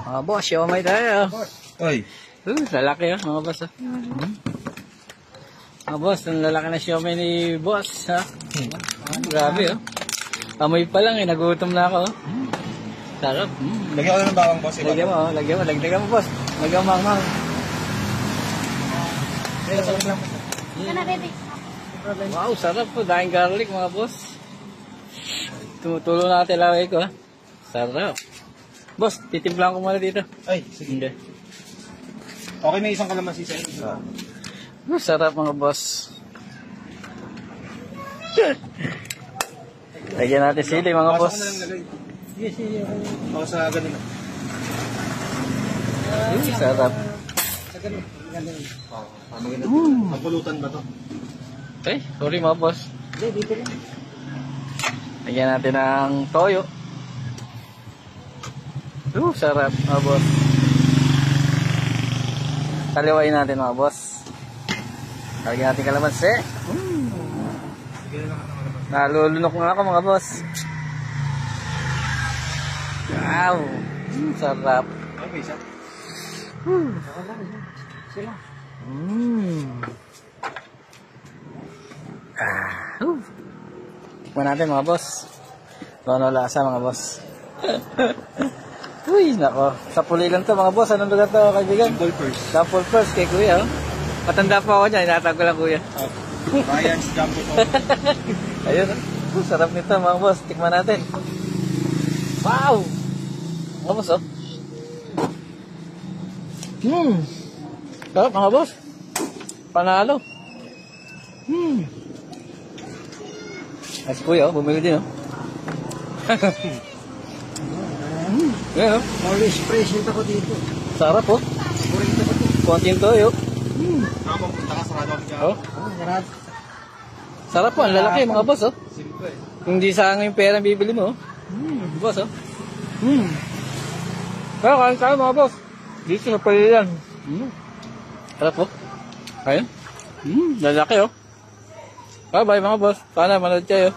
Mga boss, siomay tayo. Oy. Lalaki mga boss. Mga boss, ang lalaki na siomay ni boss. Grabe Amoy pa lang nagutom na ako. Sarap. Lagyan ko na ng bawang boss. Lagyan mo, lagyan mo boss. Lagyan mo mang. Wow, sarap po. Daing garlic mga boss. Tumutulo natin laway ko Sarap. Boss, titimplang ko muna dito. Ay, sige. Hindi. Okay, may isang kalamansi sa inyo. Sarap mga boss. Lagyan natin sili mga boss. Sige, sige. Ako sa ganun. Sarap. Sa ganun. Magpulutan ba to? Okay, sorry mga boss. Hindi, dito lang. Lagyan natin ng toyo. Sarap mga boss. Kaliwain natin mga boss. Lagyan natin kalamansi. Nalulunok na ako mga boss. Wow. Sarap. Okay, isa. Sila. Tikman natin mga boss. Ano lasa mga boss. Uy, nako. Sa puli lang to mga boss. Anong lugar to kaibigan? Sample first. Sample first kay kuya Matanda pa ako niya. Inatag ko lang kuya. Ryan's Jumbo to. Ayun. Sarap nito mga boss. Tikman natin. Wow! Mga boss Sarap mga boss. Panalo. As kuya bumili din Yan Always present ako dito. Sarap Burrito ko to. Konting toyo. Punta ka sarado ka. Sarap. Sarap po, ang lalaki mga boss Simple. Hindi sayang yung pera bibili mo boss Kaya kain tayo mga boss. Dito na palilan. Sarap Ayun. Lalaki Bye bye mga boss. Sana manood kayo.